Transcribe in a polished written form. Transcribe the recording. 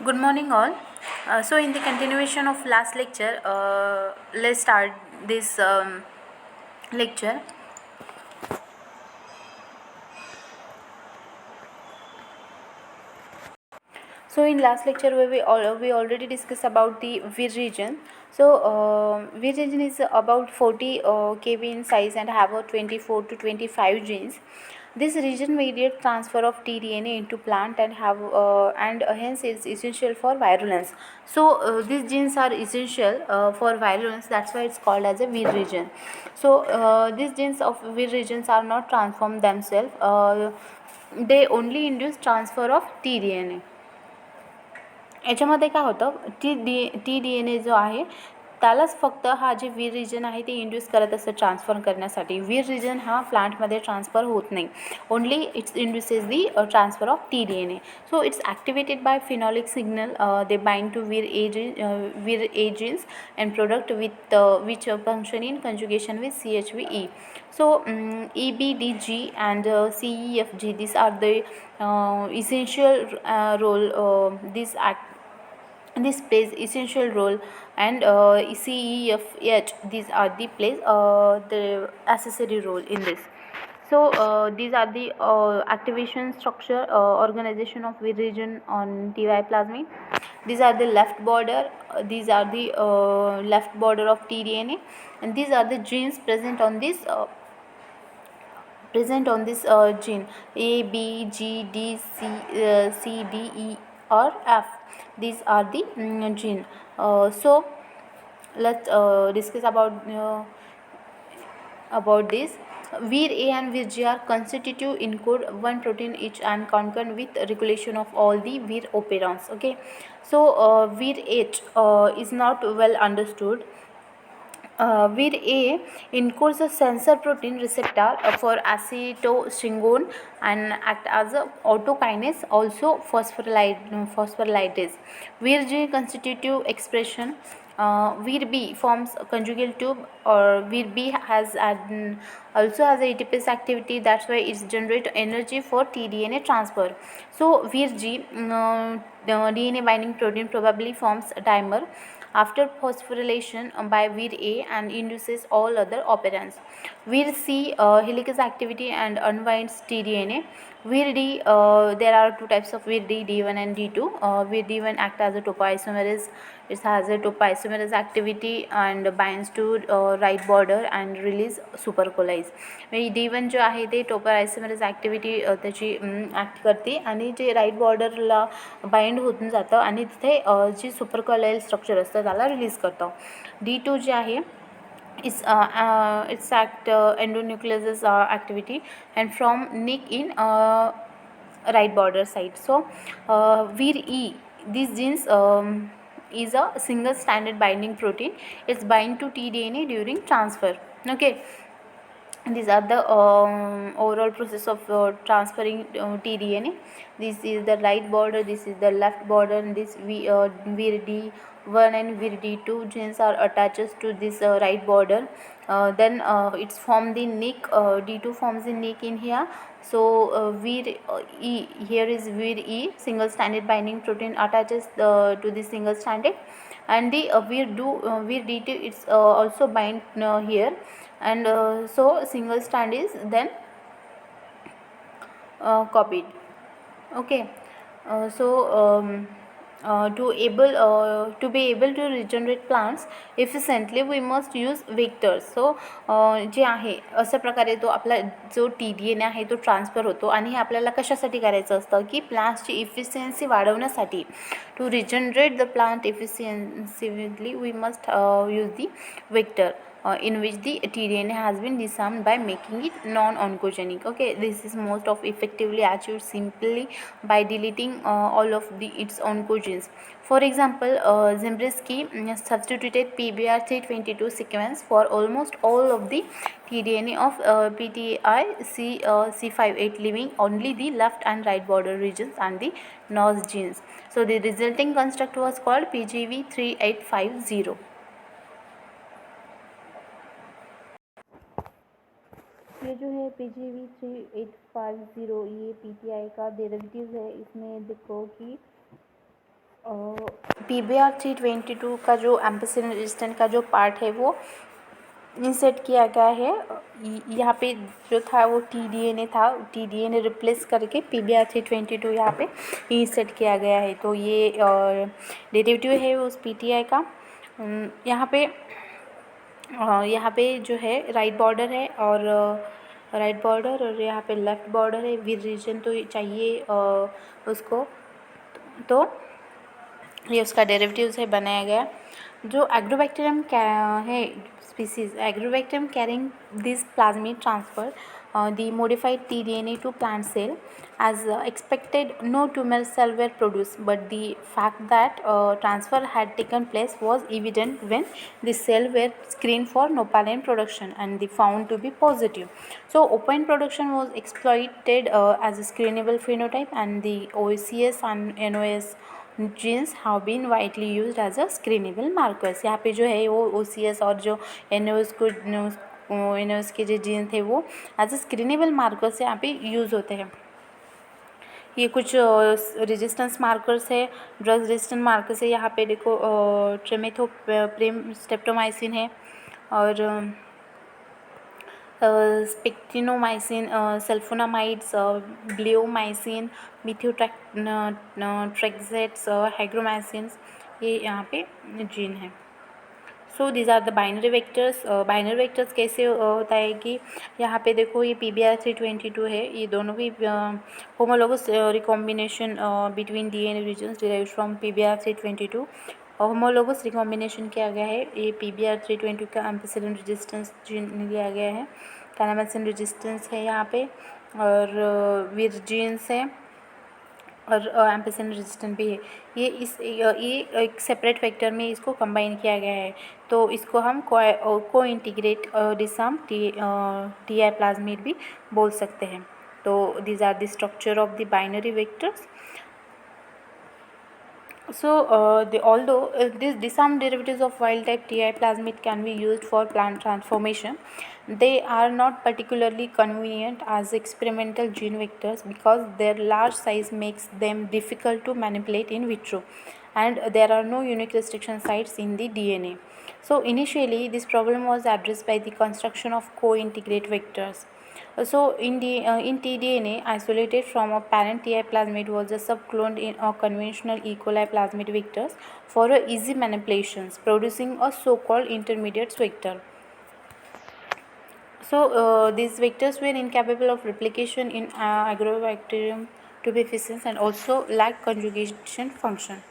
Good morning, all. So, in the continuation of last lecture, let's start this lecture. So, in last lecture, we already discussed about the Vir region. So, Vir region is about 40 kb in size and have a 24 to 25 genes. This region mediates transfer of tDNA into plant and hence is essential for virulence. So these genes are essential for virulence. That's why it's called as a Vir region. So these genes of Vir regions are not transformed themselves. They only induce transfer of tDNA. याच्यामध्ये काय होतं T D N ए जो आहे त्यालाच फक्त हा जे वीर region आहे ते इंड्यूस करत असतं ट्रान्सफर करण्यासाठी. वीर रिजन हा प्लांटमध्ये ट्रान्सफर होत नाही. Only it's induces the transfer of T D N A. So it's activated by phenolic signal. They bind to vir agents and product which function in conjugation with CHVE. So EBDG and CEFG, these are the essential role. This plays essential role, and CEFH, these are plays the accessory role in this. So these are the activation structure, organization of Vir region on TY plasmid. These are the left border. These are the left border of tDNA, and these are the genes present on this gene A, B, G, D, C, D, E, or F. These are the gene. So let's discuss about this. Vir A and Vir G are constitutive encode one protein each and concurrent with regulation of all the Vir operons. Okay, so Vir H is not well understood. Vir A encodes a sensor protein receptor for acetylcysteine and act as a autokinase, also phosphorylase. Vir G constitutive expression. Vir B forms a conjugal tube, or Vir B also has a ATPase activity. That's why it generates energy for tDNA transfer. So Vir G DNA binding protein probably forms a dimer after phosphorylation by Vir A and induces all other operands. Vir C helicase activity and unwinds tDNA. Vir D, there are two types of Vir D, D1 and D2. Vir D1 act as a topoisomerase. It has a topoisomerase activity and binds to right border and release supercoilase. D1 जो आहे ते topoisomerase activity त्याची act करते आणि जे right बॉर्डरला bind होऊन जातं आणि तिथे जी सुपरकॉलाईल स्ट्रक्चर असतं त्याला रिलीज करतं. D2 जे आहे it's act endonucleases activity and from nick in right border side. So Vir E, these genes is a single stranded binding protein. It's bind to tDNA during transfer. Okay, these are the overall process of transferring tDNA. This is the right border, this is the left border, and this Vir D1 and Vir D2 genes are attached to this right border. Then it's form the nick. D2 forms the nick in here. So Vir E, here is Vir E, single stranded binding protein attaches to this single stranded, and the Vir D2 it's also bind here, and so single strand is then copied. Okay, to be able to regenerate plants efficiently, we must use vectors. So जे आहे अशा प्रकारे तो आपला जो tDNA आहे तो transfer होतो, आणि हे आपल्याला कशासाठी करायचं असतं की प्लांट्सची इफिशियन्सी वाढवण्यासाठी. To regenerate the plant efficiently we must use the vector in which the tDNA has been disarmed by making it non-oncogenic. Okay, this is most of effectively achieved simply by deleting all of its oncogenes. For example, Zembriski substituted PBR322 sequence for almost all of the tDNA of PTI C58, leaving only the left and right border regions and the NOS genes. So the resulting construct was called PGV3850. ये जो है PGV3850 ये PTI का derivative है. इसमें देखो कि PBR322 का जो एम्पिसिलिन रेजिस्टेंट का जो पार्ट है वो इंसर्ट किया गया है। यहाँ पे जो था वो TDNA था, TDNA रिप्लेस करके PBR322 यहाँ पे इंसर्ट किया गया है। तो ये डेरिवेटिव है उस PTI का। यहाँ पे जो है राइट बॉर्डर है और राइट बॉर्डर और यहाँ पे लेफ़्ट बॉर्डर है। विद रीजन तो चाहिए उसको, तो ये उसका डेरिवेटिव से बनाया गया। जो एग्रोबैक्टीरियम है species, agrobacterium carrying this plasmid transfer the modified tDNA to plant cell. As expected, no tumor cell were produced, but the fact that transfer had taken place was evident when the cell were screened for nopalin production and they found to be positive. So opine production was exploited as a screenable phenotype, and the OCS and NOS genes have been widely used as a screenable markers. यहाँ पे जो है वो OCS और जो NOS को NOS के जो जीन थे वो एज ए स्क्रीनेबल मार्कर्स यहाँ पे यूज़ होते हैं। ये कुछ रेजिस्टेंस मार्कर्स है, ड्रग रेजिस्टेंट मार्कर्स है। यहाँ पे देखो ट्रेमेथोप्रेम स्टेप्टोमाइसिन है और स्पेक्टिनोमाइसिन, सल्फोनामाइड्स, ब्लियोमाइसिन, मिथ्योट्रेक्सेट्स, हाइग्रोमाइसिन्स, ये यहाँ पे जीन है। So these are the binary vectors. Binary vectors कैसे होता है कि यहाँ पे देखो ये PBR322 है, ये दोनों भी homologous recombination between DNA regions derived from PBR322। Homologous recombination किया गया है। ये PBR322 का एम्पिसिलिन रेजिस्टेंस जीन लिया गया है, कैनामासिन रेजिस्टेंस है यहाँ पे, और विर जीन्स है और एम्पिसिलिन रेजिस्टेंट भी है। ये एक सेपरेट वेक्टर में इसको कंबाइन किया गया है, तो इसको हम को इंटीग्रेट डिसम TI प्लाज्मिड भी बोल सकते हैं। तो these are the structure of the binary vectors. So, although these disarmed derivatives of wild-type TI plasmid can be used for plant transformation, they are not particularly convenient as experimental gene vectors because their large size makes them difficult to manipulate in vitro, and there are no unique restriction sites in the DNA. So, initially, this problem was addressed by the construction of co-integrate vectors. So in tDNA, isolated from a parent TI plasmid was a subcloned in a conventional E. coli plasmid vectors for easy manipulations, producing a so-called intermediate vector. So these vectors were incapable of replication in Agrobacterium tubificens and also lack conjugation function.